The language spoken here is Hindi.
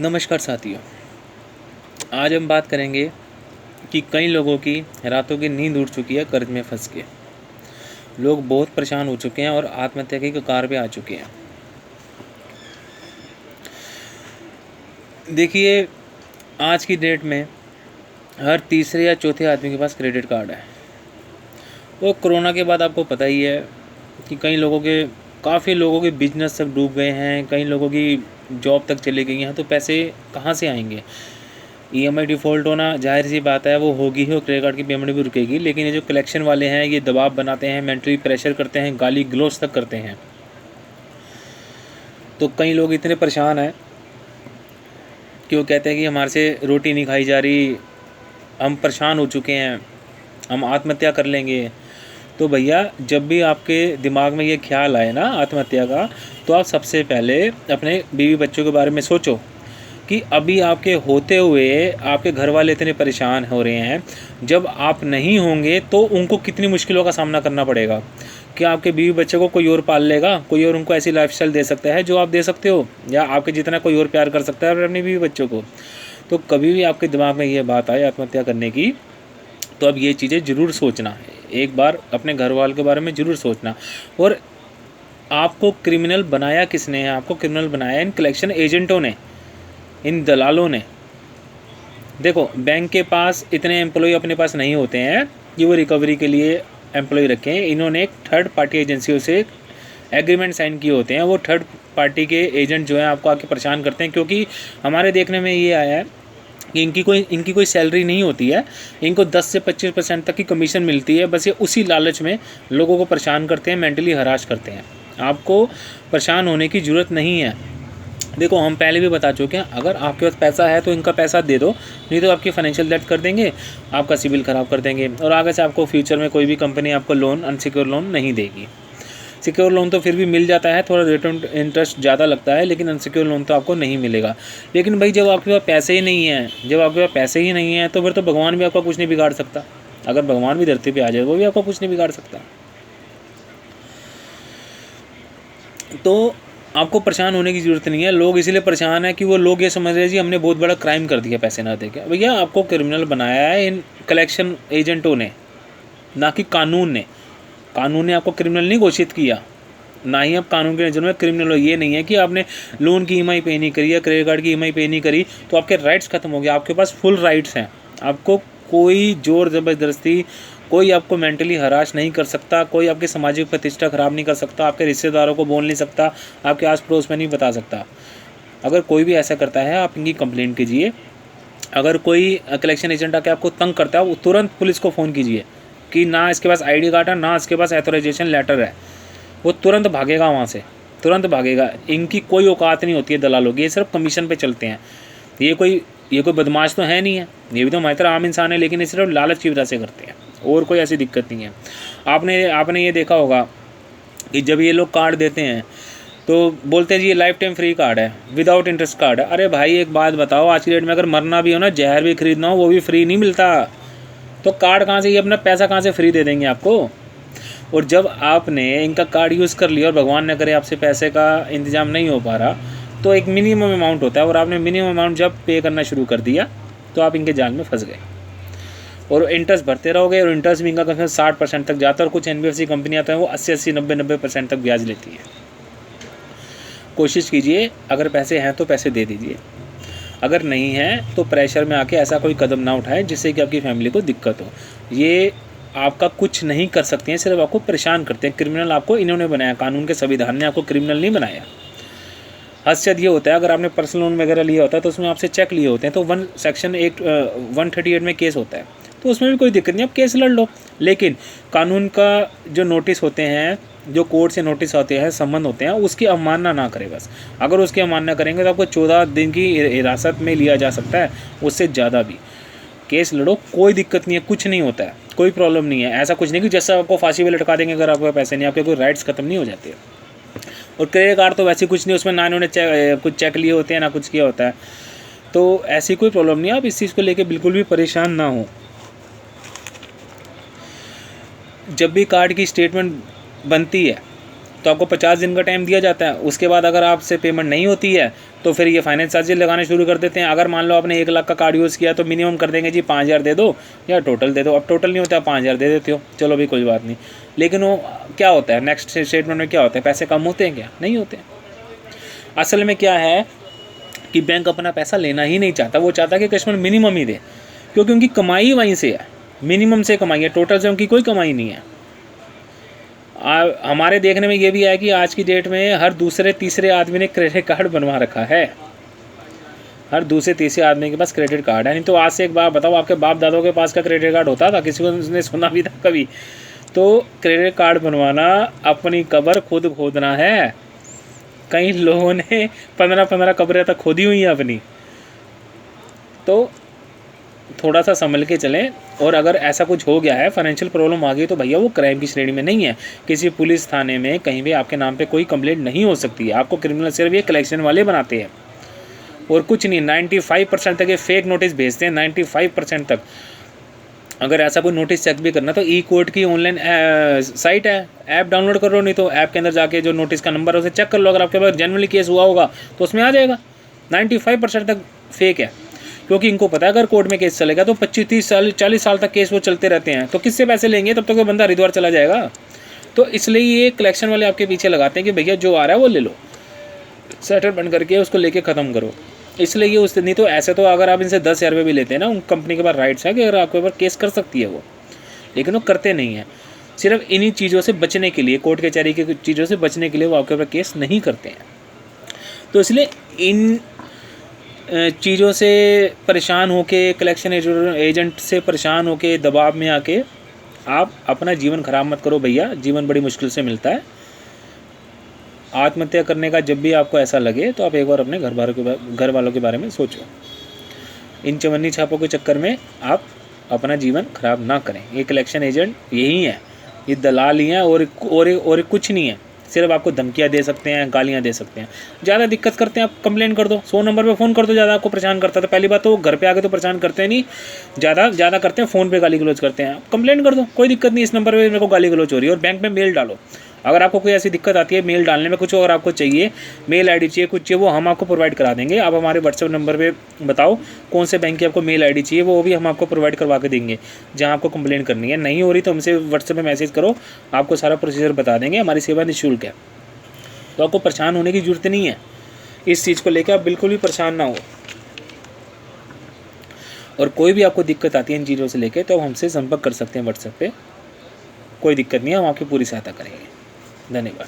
नमस्कार साथियों, आज हम बात करेंगे कि कई लोगों की रातों की नींद उड़ चुकी है कर्ज में फंस के। लोग बहुत परेशान हो चुके हैं और आत्महत्या के कगार पे आ चुके हैं। देखिए, आज की डेट में हर तीसरे या चौथे आदमी के पास क्रेडिट कार्ड है। और कोरोना के बाद आपको पता ही है कि काफ़ी लोगों के बिजनेस सब डूब गए हैं, कई लोगों की जॉब तक चली गई हैं, तो पैसे कहाँ से आएंगे। ईएमआई डिफ़ॉल्ट होना जाहिर सी बात है, वो होगी ही और क्रेडिट कार्ड की पेमेंट भी रुकेगी। लेकिन ये जो कलेक्शन वाले हैं, ये दबाव बनाते हैं, मेंटली प्रेशर करते हैं, गाली गलौज तक करते हैं। तो कई लोग इतने परेशान हैं कि वो कहते हैं कि हमारे से रोटी नहीं खाई जा रही, हम परेशान हो चुके हैं, हम आत्महत्या कर लेंगे। तो भैया, जब भी आपके दिमाग में ये ख्याल आए ना आत्महत्या का, तो आप सबसे पहले अपने बीवी बच्चों के बारे में सोचो कि अभी आपके होते हुए आपके घर वाले इतने परेशान हो रहे हैं, जब आप नहीं होंगे तो उनको कितनी मुश्किलों का सामना करना पड़ेगा। क्या आपके बीवी बच्चे को कोई और पाल लेगा? कोई और उनको ऐसी लाइफस्टाइल दे सकता है जो आप दे सकते हो, या आपके जितना कोई और प्यार कर सकता है अपनी बीवी बच्चों को? तो कभी भी आपके दिमाग में ये बात आए आत्महत्या करने की, तो अब ये चीज़ें ज़रूर सोचना, एक बार अपने घर वालों के बारे में ज़रूर सोचना। और आपको क्रिमिनल बनाया किसने है? आपको क्रिमिनल बनाया इन कलेक्शन एजेंटों ने, इन दलालों ने। देखो, बैंक के पास इतने एम्प्लॉय अपने पास नहीं होते हैं कि वो रिकवरी के लिए एम्प्लॉय रखें। इन्होंने एक थर्ड पार्टी एजेंसियों से एग्रीमेंट साइन किए होते हैं। वो थर्ड पार्टी के एजेंट जो हैं आपको आके परेशान करते हैं, क्योंकि हमारे देखने में ये आया है कि इनकी कोई सैलरी नहीं होती है। इनको 10 से 25% तक की कमीशन मिलती है। बस ये उसी लालच में लोगों को परेशान करते हैं, मेंटली हरास करते हैं। आपको परेशान होने की ज़रूरत नहीं है। देखो, हम पहले भी बता चुके हैं, अगर आपके पास पैसा है तो इनका पैसा दे दो, नहीं तो आपकी फाइनेंशियल डेट कर देंगे, आपका सिविल ख़राब कर देंगे और आगे से आपको फ्यूचर में कोई भी कंपनी आपको लोन, अनसिक्योर लोन नहीं देगी। सिक्योर लोन तो फिर भी मिल जाता है, थोड़ा रेट ऑफ इंटरेस्ट ज़्यादा लगता है, लेकिन अनसिक्योर लोन तो आपको नहीं मिलेगा। लेकिन भाई, जब आपके पास पैसे ही नहीं हैं, तो फिर तो भगवान भी आपका कुछ नहीं बिगाड़ सकता। अगर भगवान भी धरती पे आ जाए, वो भी आपका कुछ नहीं बिगाड़ सकता। तो आपको परेशान होने की ज़रूरत नहीं है। लोग इसीलिए परेशान है कि वो लोग ये समझ रहे हैं जी हमने बहुत बड़ा क्राइम कर दिया पैसे ना देके। भैया, आपको क्रिमिनल बनाया है इन कलेक्शन एजेंटों ने, ना कि कानून ने। कानून ने आपको क्रिमिनल नहीं घोषित किया, ना ही आप कानून के नज़र में क्रिमिनल हो। ये नहीं है कि आपने लोन की ईएमआई पे नहीं करी या क्रेडिट कार्ड की ईएमआई पे नहीं करी तो आपके राइट्स खत्म हो गए। आपके पास फुल राइट्स हैं। आपको कोई जोर ज़बरदस्ती, कोई आपको मेंटली हरास नहीं कर सकता, कोई आपकी सामाजिक प्रतिष्ठा खराब नहीं कर सकता, आपके रिश्तेदारों को बोल नहीं सकता, आपके आस पड़ोस में नहीं बता सकता। अगर कोई भी ऐसा करता है, आप इनकी कंप्लेंट कीजिए। अगर कोई कलेक्शन एजेंट आके आपको तंग करता है, वो तुरंत पुलिस को फ़ोन कीजिए कि ना इसके पास आईडी कार्ड है, ना इसके पास ऑथराइजेशन लेटर है। वो तुरंत भागेगा वहाँ से, तुरंत भागेगा। इनकी कोई औकात नहीं होती है दलालों की, ये सिर्फ कमीशन पे चलते हैं। ये कोई बदमाश तो है नहीं है, ये भी तो हमारी तरह आम इंसान है, लेकिन ये सिर्फ लालच की वजह से करते हैं, और कोई ऐसी दिक्कत नहीं है। आपने ये देखा होगा कि जब ये लोग कार्ड देते हैं तो बोलते हैं जी ये लाइफ टाइम फ्री कार्ड है, विदाउट इंटरेस्ट कार्ड है। अरे भाई, एक बात बताओ, आज की डेट में अगर मरना भी हो ना, जहर भी खरीदना हो, वो भी फ्री नहीं मिलता। तो कार्ड कहाँ से, ये अपना पैसा कहाँ से फ्री दे देंगे आपको? और जब आपने इनका कार्ड यूज़ कर लिया और भगवान न करे आपसे पैसे का इंतज़ाम नहीं हो पा रहा, तो एक मिनिमम अमाउंट होता है, और आपने मिनिमम अमाउंट जब पे करना शुरू कर दिया तो आप इनके जाल में फंस गए। और इंटरेस्ट भरते रहोगे, और इंटरेस्ट भी इनका कम से कम 60% तक जाता है। और कुछ NBFC कंपनियाँ तो हैं वो 80-80, 90-90% तक ब्याज लेती है। कोशिश कीजिए, अगर पैसे हैं तो पैसे दे दीजिए, अगर नहीं है तो प्रेशर में आके ऐसा कोई कदम ना उठाएं जिससे कि आपकी फैमिली को दिक्कत हो। ये आपका कुछ नहीं कर सकते हैं, सिर्फ आपको परेशान करते हैं। क्रिमिनल आपको इन्होंने बनाया, कानून के संविधान ने आपको क्रिमिनल नहीं बनाया। हद ये होता है, अगर आपने पर्सनल लोन वगैरह लिया होता है तो उसमें आपसे चेक लिए होते हैं, तो सेक्शन 138 में केस होता है, तो उसमें भी कोई दिक्कत नहीं, आप केस लड़ लो। लेकिन कानून का जो नोटिस होते हैं, जो कोर्ट से नोटिस होते हैं, संबंध होते हैं, उसकी अवमानना ना करें बस। अगर उसकी अवमानना करेंगे तो आपको 14 दिन की हिरासत में लिया जा सकता है, उससे ज़्यादा भी। केस लड़ो, कोई दिक्कत नहीं है, कुछ नहीं होता है, कोई प्रॉब्लम नहीं है। ऐसा कुछ नहीं कि जैसा आपको फांसी पे लटका देंगे अगर आपके पैसे नहीं, आपके कोई राइट्स खत्म नहीं हो जाते। और क्रेडिट कार्ड तो वैसे कुछ नहीं, उसमें ना इन्होंने कुछ चेक लिए होते हैं, ना कुछ किया होता है, तो ऐसी कोई प्रॉब्लम नहीं है। आप इस चीज़ को लेकर बिल्कुल भी परेशान ना हो। जब भी कार्ड की स्टेटमेंट बनती है तो आपको 50 दिन का टाइम दिया जाता है। उसके बाद अगर आपसे पेमेंट नहीं होती है तो फिर ये फाइनेंस चार्जेस लगाने शुरू कर देते हैं। अगर मान लो आपने 1 लाख का कार्ड यूज़ किया तो मिनिमम कर देंगे जी 5,000 दे दो या टोटल दे दो। अब टोटल नहीं होता, 5,000 दे देते हो, चलो भी कोई बात नहीं। लेकिन वो क्या होता है, नेक्स्ट स्टेटमेंट में क्या होता है, पैसे कम होते हैं क्या? नहीं होते। असल में क्या है कि बैंक अपना पैसा लेना ही नहीं चाहता, वो चाहता है कि कस्टमर मिनिमम ही दे, क्योंकि उनकी कमाई वहीं से है, मिनिमम से कमाई है, टोटल से उनकी कोई कमाई नहीं है। हमारे देखने में ये भी है कि आज की डेट में हर दूसरे तीसरे आदमी ने क्रेडिट कार्ड बनवा रखा है। हर दूसरे तीसरे आदमी के पास क्रेडिट कार्ड है। नहीं तो आज से एक बार बताओ, आपके बाप दादों के पास का क्रेडिट कार्ड होता था? किसी को ने सुना भी था कभी? तो क्रेडिट कार्ड बनवाना अपनी कब्र खुद खोदना है। कई लोगों ने 15-15 कब्रें तक खोदी हुई हैं अपनी। तो थोड़ा सा संभल के चलें। और अगर ऐसा कुछ हो गया है, फाइनेंशियल प्रॉब्लम आ गई, तो भैया वो क्राइम की श्रेणी में नहीं है। किसी पुलिस थाने में कहीं भी आपके नाम पे कोई कंप्लेंट नहीं हो सकती है। आपको क्रिमिनल सिर्फ ये कलेक्शन वाले बनाते हैं और कुछ नहीं। 95% तक ये फेक नोटिस भेजते हैं, 95% तक। अगर ऐसा कोई नोटिस चेक भी करना तो ई कोर्ट की ऑनलाइन साइट है, ऐप डाउनलोड कर लो, नहीं तो ऐप के अंदर जाके जो नोटिस का नंबर है उसे चेक कर लो। अगर आपके पास जेन्युइनली केस हुआ होगा तो उसमें आ जाएगा। 95% तक फेक है, क्योंकि इनको पता है अगर कोर्ट में केस चलेगा तो 25-30 साल 40 साल तक केस वो चलते रहते हैं। तो किससे पैसे लेंगे? तब तक वो बंदा हरिद्वार चला जाएगा। तो इसलिए ये कलेक्शन वाले आपके पीछे लगाते हैं कि भैया जो आ रहा है वो ले लो, सेटलमेंट करके उसको लेके ख़त्म करो। इसलिए ये उस नहीं तो ऐसे तो अगर आप इनसे 10,000 रुपये भी लेते हैं ना, उन कंपनी के पास राइट्स है कि अगर आपके ऊपर केस कर सकती है वो, लेकिन वो करते नहीं है। सिर्फ इन्हीं चीज़ों से बचने के लिए, कोर्ट कचहरी की चीज़ों से बचने के लिए वो आपके ऊपर केस नहीं करते हैं। तो इसलिए इन चीज़ों से परेशान होके, कलेक्शन एजेंट से परेशान होके, दबाव में आके आप अपना जीवन ख़राब मत करो भैया। जीवन बड़ी मुश्किल से मिलता है। आत्महत्या करने का जब भी आपको ऐसा लगे तो आप एक बार अपने घर वालों के बारे में सोचो। इन चवन्नी छापों के चक्कर में आप अपना जीवन खराब ना करें। ये कलेक्शन एजेंट यही है, ये दलाल ही हैं और कुछ नहीं है। सिर्फ आपको धमकियाँ दे सकते हैं, गालियाँ दे सकते हैं। ज़्यादा दिक्कत करते हैं आप कंप्लेंट कर दो, 100 नंबर पे फ़ोन कर दो। ज़्यादा आपको परेशान करता है तो पहली बात तो घर पे आके तो परेशान करते नहीं, ज़्यादा करते हैं फ़ोन पे गाली गलौज करते हैं। कंप्लेंट कर दो, कोई दिक्कत नहीं, इस नंबर पे मेरे को गाली गलौज हो रही है। और बैंक में मेल डालो। अगर आपको कोई ऐसी दिक्कत आती है मेल डालने में, कुछ अगर आपको चाहिए, मेल आईडी चाहिए, कुछ चाहिए, वो हम आपको प्रोवाइड करा देंगे। आप हमारे व्हाट्सएप नंबर पे बताओ कौन से बैंक की आपको मेल आईडी चाहिए, वो भी हम आपको प्रोवाइड करवा के देंगे। जहां आपको कंप्लेंट करनी है, नहीं हो रही तो हमसे व्हाट्सएप पे मैसेज करो, आपको सारा प्रोसीजर बता देंगे। हमारी सेवा निःशुल्क है, तो आपको परेशान होने की ज़रूरत नहीं है। इस चीज़ को लेकर आप बिल्कुल भी परेशान ना हो। और कोई भी आपको दिक्कत आती है इन चीज़ों से लेकर तो आप हमसे संपर्क कर सकते हैं व्हाट्सएप पे, कोई दिक्कत नहीं है, हम आपकी पूरी सहायता करेंगे। धन्यवाद।